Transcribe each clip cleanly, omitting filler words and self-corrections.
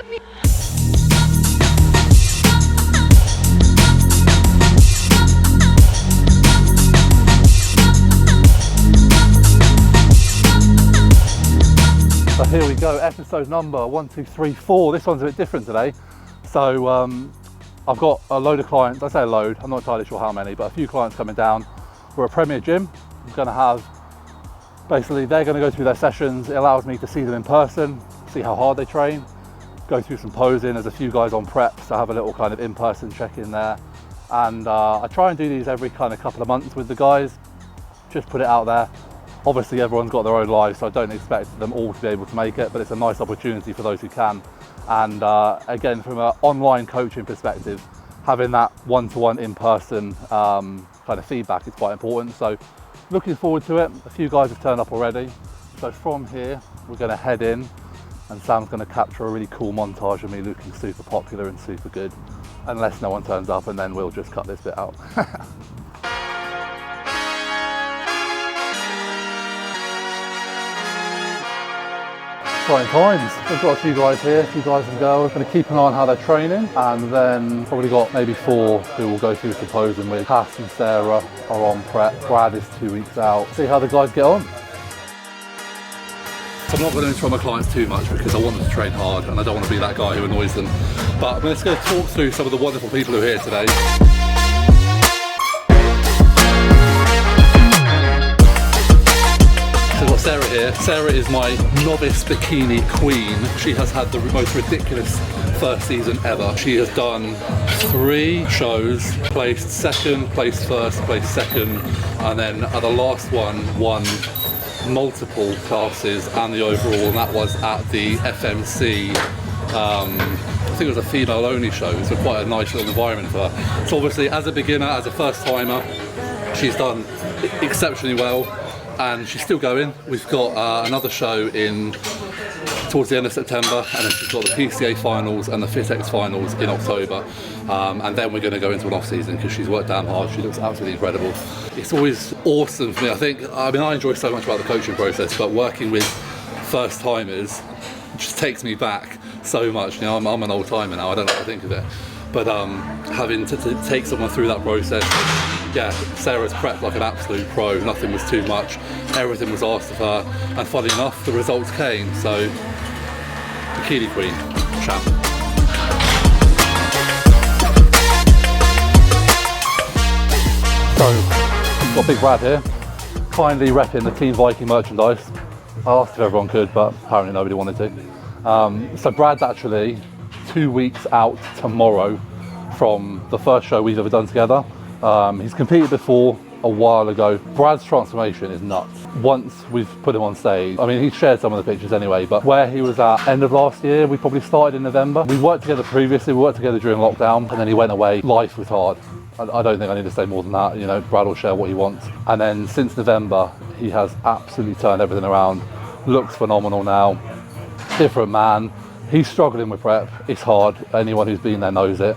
So here we go, episode number 1, 2, 3, 4. This one's a bit different today. So I've got a load of clients. I say a load, I'm not entirely sure how many, but a few clients coming down. We're a Premier gym. I'm gonna have, basically they're gonna go through their sessions. It allows me to see them in person, see how hard they train, go through some posing. There's a few guys on prep, so I have a little kind of in-person check-in there. And I try and do these every kind of couple of months with the guys, just put it out there. Obviously everyone's got their own lives, so I don't expect them all to be able to make it, but it's a nice opportunity for those who can. And again, from an online coaching perspective, having that one-to-one in-person kind of feedback is quite important. So looking forward to it. A few guys have turned up already. So from here, we're gonna head in and Sam's gonna capture a really cool montage of me looking super popular and super good, unless no one turns up, and then we'll just cut this bit out. Exciting times. We've got a few guys here, a few guys and girls. Going to keep an eye on how they're training, and then probably got maybe 4 who will go through some posing with. Cass and Sarah are on prep. Brad is 2 weeks out. See how the guys get on. So I'm not going to intro my clients too much because I want them to train hard and I don't want to be that guy who annoys them. But I'm just going to talk through some of the wonderful people who are here today. So we've got Sarah here. Sarah is my novice bikini queen. She has had the most ridiculous first season ever. She has done 3 shows, placed second, placed first, placed second, and then at the last one won multiple classes and the overall, and that was at the FMC. I think it was a female only show, so quite a nice little environment for her. So obviously as a beginner, as a first timer, she's done exceptionally well. And she's still going. We've got another show in towards the end of September, and then she's got the PCA finals and the FitX finals in October. And then we're going to go into an off season because she's worked damn hard. She looks absolutely incredible. It's always awesome for me. I enjoy so much about the coaching process, but working with first timers just takes me back so much. You know, I'm an old timer now. I don't know what to think of it, but having to take someone through that process. Yeah, Sarah's prepped like an absolute pro. Nothing was too much. Everything was asked of her, and funny enough, the results came. So, bikini queen, champ. So, we've got Big Brad here, kindly repping the Team Viking merchandise. I asked if everyone could, but apparently nobody wanted to. So Brad's actually 2 weeks out tomorrow from the first show we've ever done together. He's competed before a while ago. Brad's transformation is nuts. Once we've put him on stage, I mean, he shared some of the pictures anyway, but where he was at end of last year, we probably started in November. We worked together previously, we worked together during lockdown, and then he went away. Life was hard. I don't think I need to say more than that. You know, Brad will share what he wants. And then since November, he has absolutely turned everything around. Looks phenomenal now. Different man. He's struggling with prep. It's hard. Anyone who's been there knows it.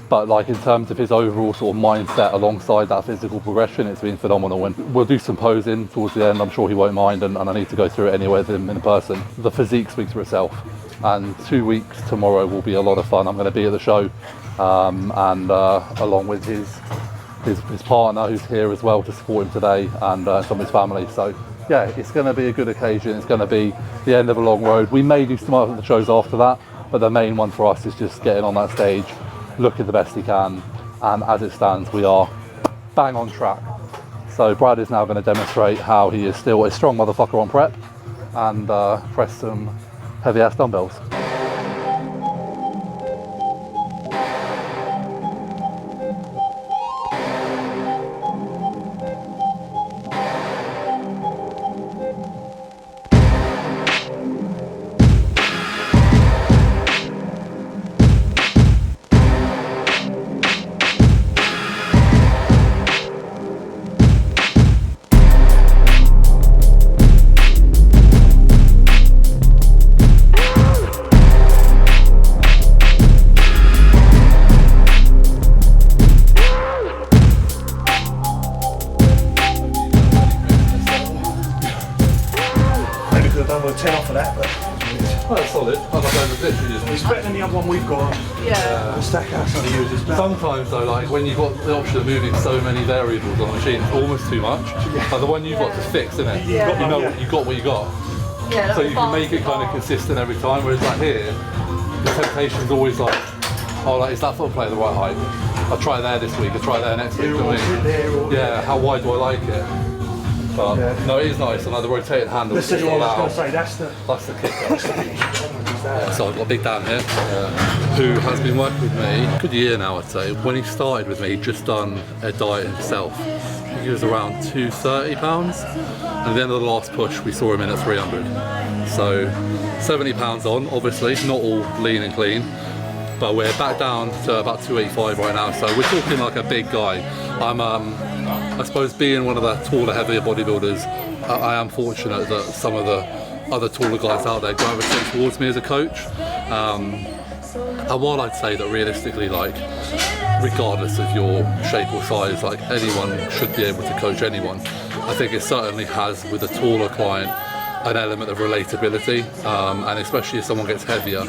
But like in terms of his overall sort of mindset alongside that physical progression, it's been phenomenal. And we'll do some posing towards the end. I'm sure he won't mind, and I need to go through it anyway with him in person. The physique speaks for itself. And 2 weeks tomorrow will be a lot of fun. I'm going to be at the show, along with his partner who's here as well to support him today, and some of his family. So yeah, it's going to be a good occasion. It's going to be the end of a long road. We may do some other shows after that, but the main one for us is just getting on that stage, looking the best he can, and as it stands, we are bang on track. So Brad is now going to demonstrate how he is still a strong motherfucker on prep, and press some heavy ass dumbbells. 10 off of that, but Oh, it's solid. I'm not going to literally just... it's better than the other one we've got. Yeah. The Stackhouse I use is better. Sometimes though, like when you've got the option of moving so many variables on a machine, it's almost too much. Like the one you've got to fix, isn't it? Yeah. You know what you got what you got. Yeah, So you can make it kind of consistent every time, whereas like here, the temptation's always like, oh, like, is that foot plate the right height? I'll try there this week, I'll try there next week. Yeah, how wide do I like it? But no, it is nice, and like the rotated handle. That's the, I was going to say, that's the kicker. So I've got Big Dan here, who has been working with me a good year now, I'd say. When he started with me, he'd just done a diet himself. I think he was around 230 pounds, and at the end of the last push, we saw him in at 300. So 70 pounds on, obviously, not all lean and clean, but we're back down to about 285 right now. So we're talking like a big guy. I suppose being one of the taller, heavier bodybuilders, I am fortunate that some of the other taller guys out there gravitate towards me as a coach. And while I'd say that realistically, like, regardless of your shape or size, like anyone should be able to coach anyone, I think it certainly has, with a taller client, an element of relatability, and especially if someone gets heavier,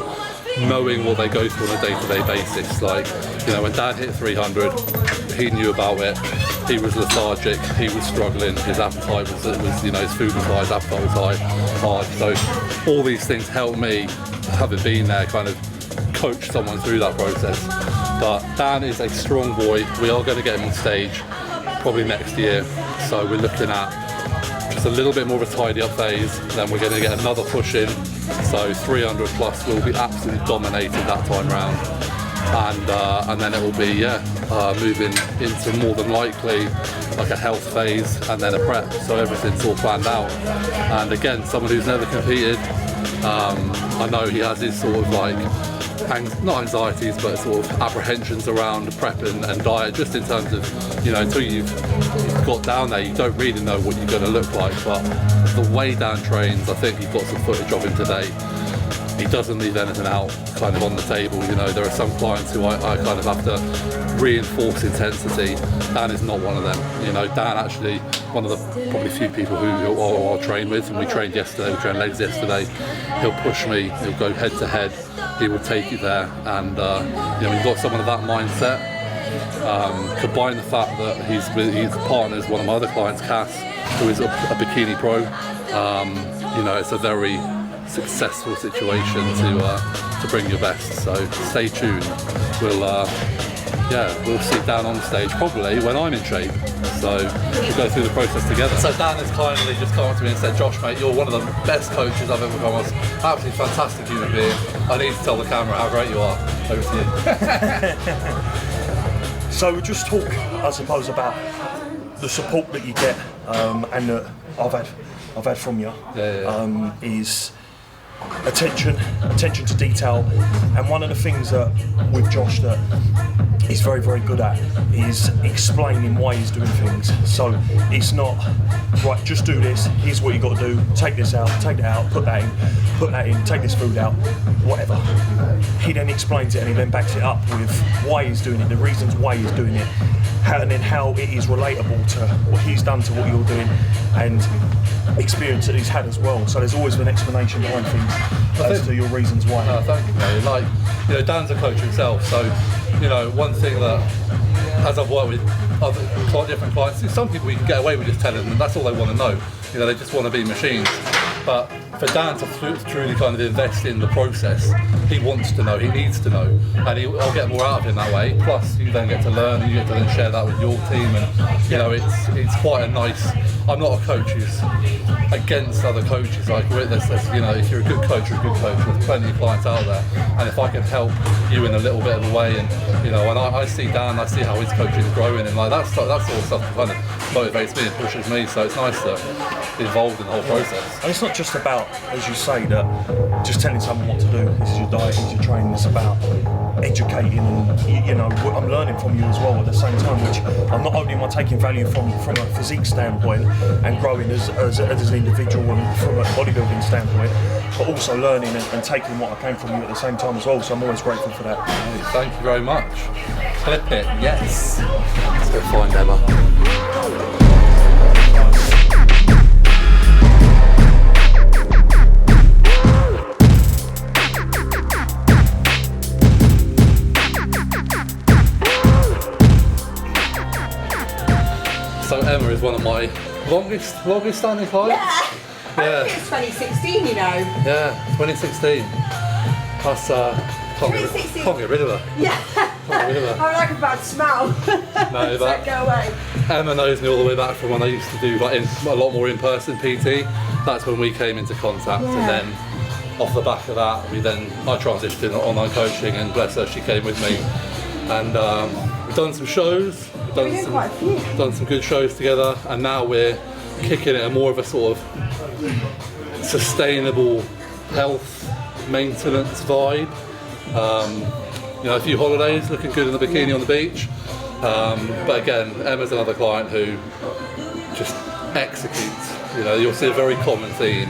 knowing what they go through on a day-to-day basis. Like, you know, when Dad hit 300, he knew about it. He was lethargic, he was struggling, his appetite was you know, his food was high, his appetite was hard. So all these things helped me, having been there, kind of coach someone through that process. But Dan is a strong boy. We are going to get him on stage probably next year. So we're looking at just a little bit more of a tidy up phase, then we're going to get another push in. So 300 plus will be absolutely dominated that time round. And then it will be moving into more than likely like a health phase and then a prep, so everything's all planned out. And again, someone who's never competed, I know he has his sort of like not anxieties but sort of apprehensions around prep and diet, just in terms of, you know, until you've got down there you don't really know what you're going to look like. But the way Dan trains, I think you've got some footage of him today. He doesn't leave anything out kind of on the table. You know, there are some clients who I kind of have to reinforce intensity. Dan is not one of them. You know, Dan actually one of the probably few people who I'll train with, and we trained yesterday, we trained legs yesterday. He'll push me, he'll go head to head, he will take it there, and you know, we've got someone of that mindset. Combine the fact that his partner is one of my other clients, Cass, who is a bikini pro. You know, it's a very successful situation to bring your best. So stay tuned. We'll see Dan on stage probably when I'm in shape. So we'll go through the process together. So Dan has kindly just come up to me and said, "Josh, mate, you're one of the best coaches I've ever come across. Absolutely fantastic human being. I need to tell the camera how great you are." Over to you. So we just talk, I suppose, about the support that you get, and that I've had from you. Is attention to detail, and one of the things that with Josh that he's very, very good at is explaining why he's doing things. So it's not, right, just do this, here's what you got to do, take this out, take that out, put that in, take this food out, whatever. He then explains it and he then backs it up with why he's doing it, the reasons why he's doing it, and then how it is relatable to what he's done to what you're doing, and experience that he's had as well. So there's always an explanation behind things as to your reasons why. Thank you, mate. Like, you know, Dan's a coach himself, so, you know, one thing that, as I've worked with other different clients, some people you can get away with just telling them that's all they want to know. You know, they just want to be machines. But for Dan to truly kind of invest in the process, he wants to know, he needs to know, and I'll get more out of him that way. Plus, you then get to learn, and you get to then share that with your team, and you know, it's quite a nice. I'm not a coach who's against other coaches. Like, there's, you know, if you're a good coach, you're a good coach. There's plenty of clients out there, and if I can help you in a little bit of a way, and you know, and I see Dan, I see how his coaching is growing, and like that sort of stuff kind of motivates me and pushes me. So it's nice to be involved in the whole process. And it's not just about, as you say, that just telling someone what to do. This is your diet, this is your training. It's about educating, and you know, I'm learning from you as well at the same time. Which I'm not only am I taking value from a physique standpoint and growing as an individual and from a bodybuilding standpoint, but also learning and taking what I came from you at the same time as well. So I'm always grateful for that. Thank you very much. Clip it, yes. Let's go find Emma. Longest standing client? Yeah. I think it's 2016, you know. Yeah, 2016. That's, can't get rid of her. Yeah. Can't get rid of her. I'm like a bad smell. No, Don't go away. Emma knows me all the way back from when I used to do like a lot more in-person PT. That's when we came into contact, and then off the back of that, I transitioned into online coaching, and bless her, she came with me, and we've done some shows, done some good shows together, and now we're kicking it a more of a sort of sustainable health maintenance vibe. You know, a few holidays, looking good in the bikini on the beach. But again, Emma's another client who just executes. You know, you'll see a very common theme.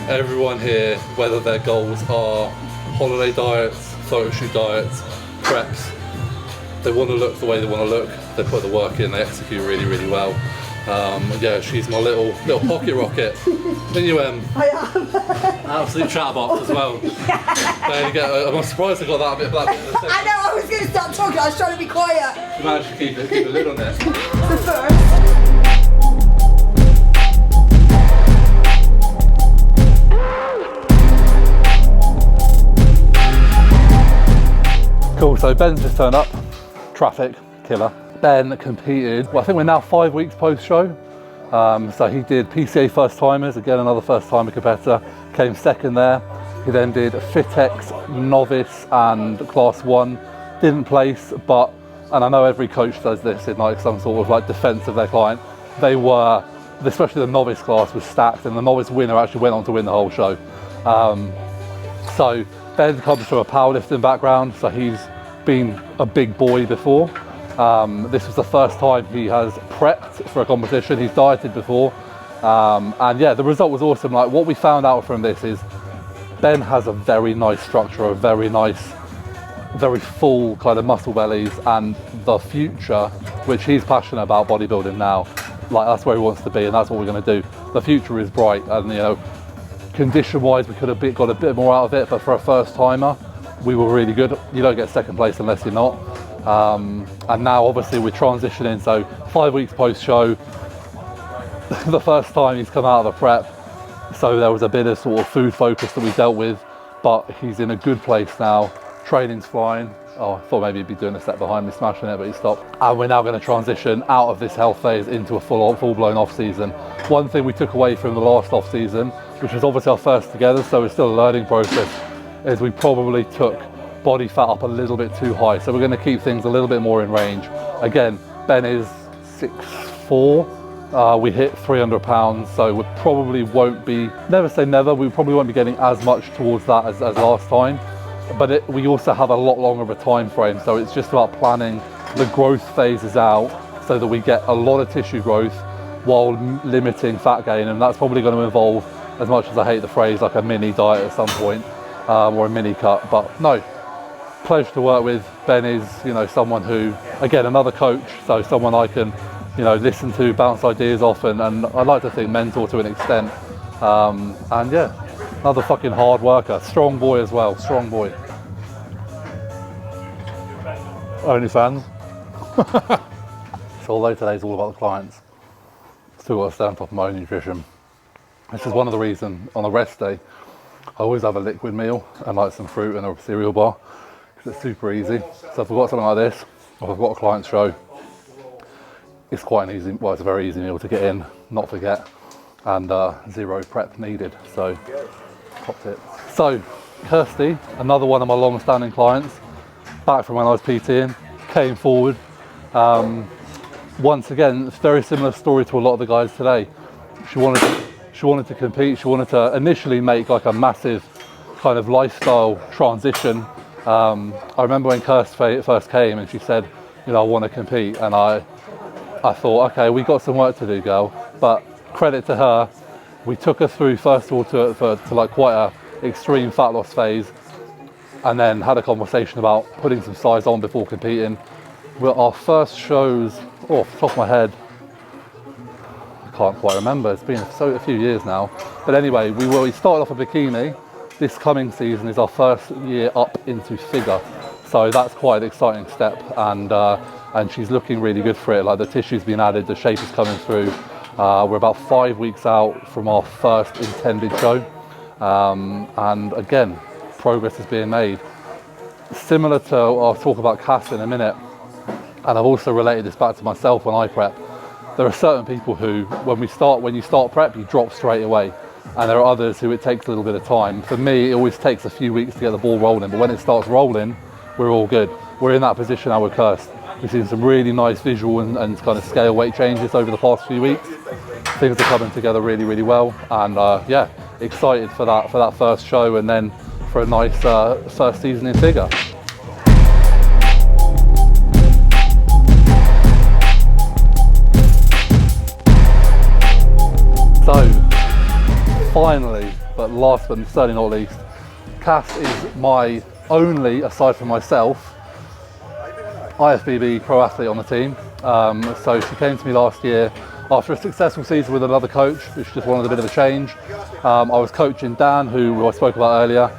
Everyone here, whether their goals are holiday diets, photo shoot diets, preps, they want to look the way they want to look. They put the work in, they execute really, really well. Yeah, she's my little pocket rocket. Then you, I am. Absolute chatterbox as well. Yeah. I'm surprised I got that bit of that bit of the I know, I was going to start talking, I was trying to be quiet. You managed to keep a lid on it. The first. Cool, so Ben's just turned up. Traffic, killer. Ben competed, well, I think we're now 5 weeks post-show. So he did PCA first timers, again another first timer competitor, came second there. He then did Fitex novice and class 1, didn't place, but, and I know every coach does this in like some sort of like defense of their client, they were, especially the novice class was stacked, and the novice winner actually went on to win the whole show. So Ben comes from a powerlifting background, so he's been a big boy before. This was the first time he has prepped for a competition. He's dieted before, and yeah, the result was awesome. Like, what we found out from this is Ben has a very nice structure, a very nice, very full kind of muscle bellies, and the future, which he's passionate about bodybuilding now, like that's where he wants to be, and that's what we're going to do. The future is bright, and you know, condition-wise, we could have got a bit more out of it, but for a first timer, we were really good. You don't get second place unless you're not. And now obviously we're transitioning, so 5 weeks post-show, the first time he's come out of the prep, so there was a bit of sort of food focus that we dealt with, but he's in a good place now, training's flying. Oh, I thought maybe he'd be doing a step behind me, smashing it, but he stopped. And we're now going to transition out of this health phase into a full-blown off-season. One thing we took away from the last off-season, which was obviously our first together, so it's still a learning process, is we probably took body fat up a little bit too high. So we're going to keep things a little bit more in range. Again, Ben is 6'4". We hit 300 pounds, so we probably won't be, never say never, we probably won't be getting as much towards that as last time. But we also have a lot longer of a time frame, so it's just about planning the growth phases out so that we get a lot of tissue growth while limiting fat gain, and that's probably going to involve, as much as I hate the phrase, like a mini diet at some point, or a mini cut. But no, pleasure to work with. Ben is, you know, someone who, again, another coach, so someone I can, you know, listen to, bounce ideas off, and I like to think mentor to an extent. And yeah, another fucking hard worker, strong boy as well, strong boy. OnlyFans. So although today's all about the clients, still got to stay on top of my own nutrition. This is one of the reasons on a rest day, I always have a liquid meal and like some fruit and a cereal bar, because it's super easy. So if I've got something like this, or if I've got a client show, it's quite an easy, well, it's a very easy meal to get in, not forget, and zero prep needed, so popped it. So Kirsty, another one of my long-standing clients, back from when I was PTing, came forward. Once again, it's a very similar story to a lot of the guys today. She wanted to compete. She wanted to initially make like a massive kind of lifestyle transition. I remember when Kirsty first came and she said, you know, I want to compete, and I thought, okay, we got some work to do, girl. But credit to her, we took her through first of all to like quite a extreme fat loss phase, and then had a conversation about putting some size on before competing. Well, our first shows, off the top of my head, I can't quite remember, it's been a few years now. But anyway, we started off a bikini. This coming season is our first year up into figure. So that's quite an exciting step, and she's looking really good for it. Like, the tissue's been added, the shape is coming through. We're about 5 weeks out from our first intended show, and again, progress is being made. Similar to, I'll talk about Cass in a minute, and I've also related this back to myself when I prep. There are certain people who, when you start prep, you drop straight away. And there are others who it takes a little bit of time. For me, it always takes a few weeks to get the ball rolling, but when it starts rolling, we're all good. We're in that position now with Kirst. We've seen some really nice visual and kind of scale weight changes over the past few weeks. Things are coming together really, really well. And yeah, excited for that first show and then for a nice first season in figure. So, finally, but last but certainly not least, Cass is my only, aside from myself, Ifbb pro athlete on the team. So she came to me last year after a successful season with another coach, which just wanted a bit of a change. I was coaching Dan, who I spoke about earlier.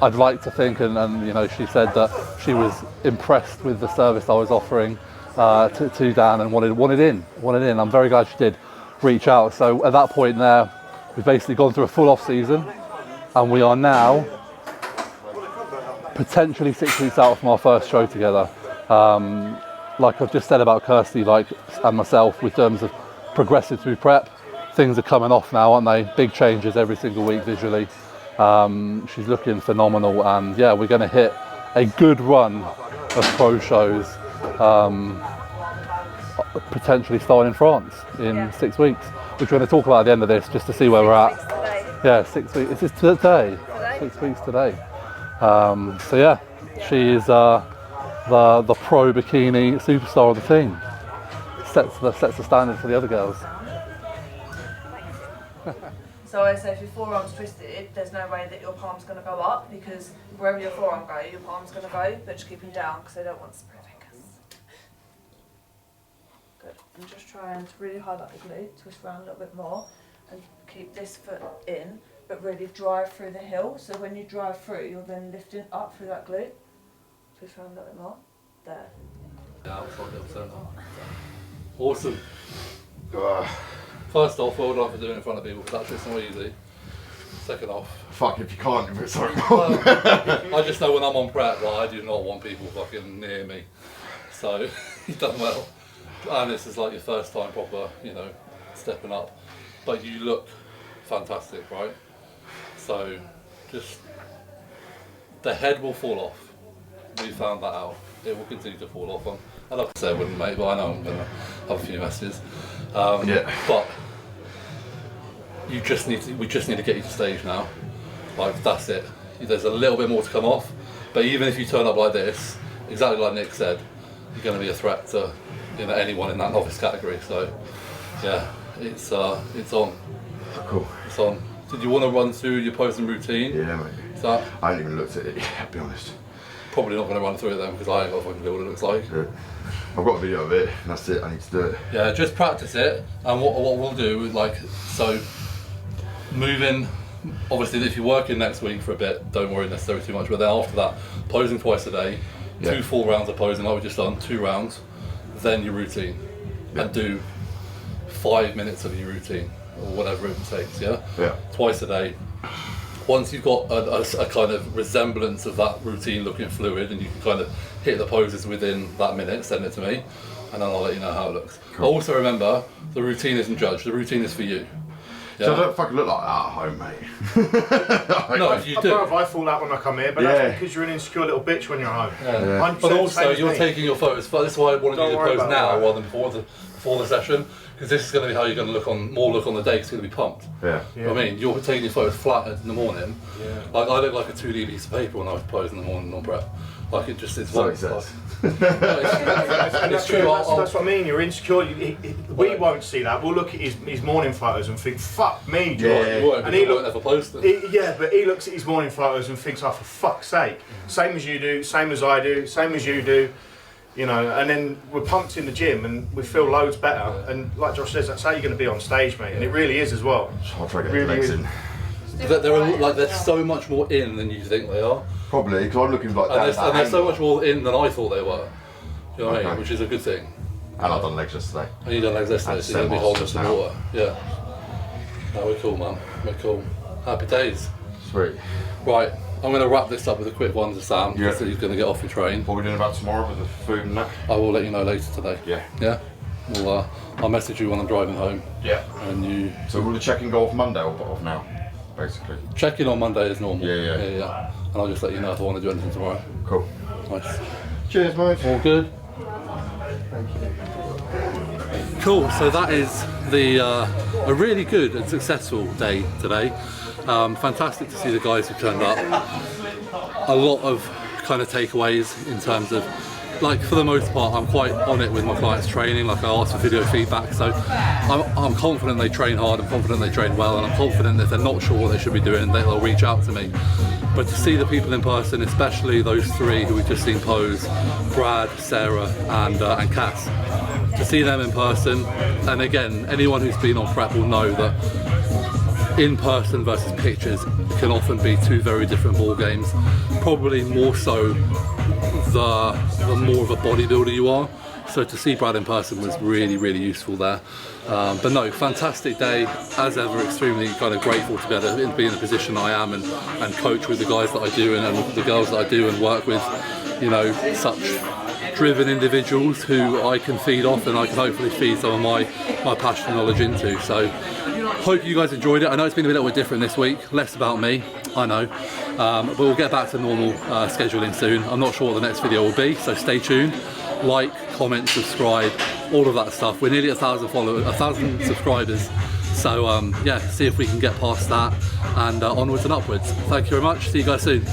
I'd like to think, and you know, she said that she was impressed with the service I was offering to Dan and wanted in. I'm very glad she did reach out. So at that point there, we've basically gone through a full off season, and we are now potentially 6 weeks out from our first show together. Like I've just said about Kirsty, and myself, with terms of progressing through prep, things are coming off now, aren't they? Big changes every single week visually. She's looking phenomenal, and yeah, we're going to hit a good run of pro shows, potentially starting in France in 6 weeks, which we're going to talk about at the end of this, just to see where we're at. Yeah, 6 weeks. Is this today? 6 weeks today. So yeah, she is the pro bikini superstar of the team. Sets the standard for the other girls. So I say if your forearm's twisted, there's no way that your palm's going to go up, because wherever your forearm goes, your palm's going to go, but just keep them down because they don't want to spread fingers. Good. And just trying to really highlight the glute, twist around a little bit more, and keep this foot in, but really drive through the heel. So when you drive through, you're then lifting up through that glute. Twist around a little bit more. There. Yeah, awesome. First off, well done for doing it in front of people, because that's not easy. Second off, fuck if you can't if it's sorry. I just know when I'm on prep, I do not want people fucking near me. So you've done well, and this is like your first time proper, you know, stepping up. But you look fantastic, right? So just the head will fall off. We found that out. It will continue to fall off. I'd love to say I wouldn't, mate, but I know I'm gonna have a few messages. Yeah. But we just need to get you to stage now. Like, that's it. There's a little bit more to come off, but even if you turn up like this, exactly like Nick said, you're going to be a threat to, you know, anyone in that novice category. So yeah, it's on. Cool. It's on. Did you want to run through your posing routine? Yeah, mate. So I haven't even looked at it yet, to be honest. probably not going to run through it then, because I ain't got a fucking clue what it looks like. Yeah. I've got a video of it, and that's it. I need to do it. Yeah, just practice it, and what we'll do, like, so moving. Obviously, if you're working next week for a bit, don't worry necessarily too much. But then after that, posing twice a day, 2 full rounds of posing like we just done, 2 rounds, then your routine, and do 5 minutes of your routine or whatever it takes. Yeah. Twice a day. Once you've got a kind of resemblance of that routine looking fluid, and you can kind of hit the poses within that minute, send it to me, and then I'll let you know how it looks. Cool. But also remember, the routine isn't judged. The routine is for you. Yeah. So I don't fucking look like that at home, mate. No, if you do. I fall out when I come here, but that's because you're an insecure little bitch when you're home. Yeah. But also, you're taking your photos. This is why I wanted you to pose now rather than before the session, because this is going to be how you're going to look on the day. Because it's going to be pumped. Yeah. You know what I mean? You're taking your photos flat in the morning. Yeah. Like I look like a 2D piece of paper when I was posing in the morning on prep. Like it's so it says. It's true. That's what I mean. You're insecure. We won't see that. We'll look at his morning photos and think, "Fuck me, George." And he won't ever post them. But he looks at his morning photos and thinks, "Oh, for fuck's sake!" Same as you do, same as I do, same as you do. You know, and then we're pumped in the gym and we feel loads better. And like Josh says, that's how you're going to be on stage, mate. And it really is as well. I'll try to get the legs in. They're so much more in than you think they are. Probably, because I'm looking like that. And they're so much more in than I thought they were. You know what I mean? Which is a good thing. And I've done legs yesterday. And you done legs yesterday, And so you're going to be stem holding off some now. water. Yeah. No, we're cool, man. We're cool. Happy days. Sweet. Right, I'm going to wrap this up with a quick one to Sam, Yeah. because he's going to get off and train. What are we doing about tomorrow with the food and that? I will let you know later today. Yeah. Yeah? Well, I'll message you when I'm driving home. Yeah. And you... So will the check-in go off Monday or off now, basically? Check-in on Monday is normal. Yeah. And I'll just let you know if I want to do anything tomorrow. Cool. Nice. Cheers, mate. All good? Cool, so that is a really good and successful day today. Fantastic to see the guys who turned up. A lot of kind of takeaways in terms of, like, for the most part, I'm quite on it with my clients' training. Like, I ask for video feedback, so I'm confident they train hard, I'm confident they train well, and I'm confident that if they're not sure what they should be doing, they'll reach out to me. But to see the people in person, especially those three who we've just seen pose, Brad, Sarah, and Cass, to see them in person, and again, anyone who's been on prep will know that in person versus pictures can often be two very different ball games. Probably more so the more of a bodybuilder you are. So to see Brad in person was really, really useful there. But no, fantastic day, as ever. Extremely kind of grateful to be able to be in the position I am and coach with the guys that I do and the girls that I do and work with, you know, such driven individuals who I can feed off and I can hopefully feed some of my passion and knowledge into. So hope you guys enjoyed it. I know it's been a little bit different this week, less about me, I know, but we'll get back to normal scheduling soon. I'm not sure what the next video will be, so stay tuned. Like, comment, subscribe, all of that stuff. We're nearly 1,000 followers, 1,000 subscribers. So yeah, see if we can get past that and onwards and upwards. Thank you very much. See you guys soon.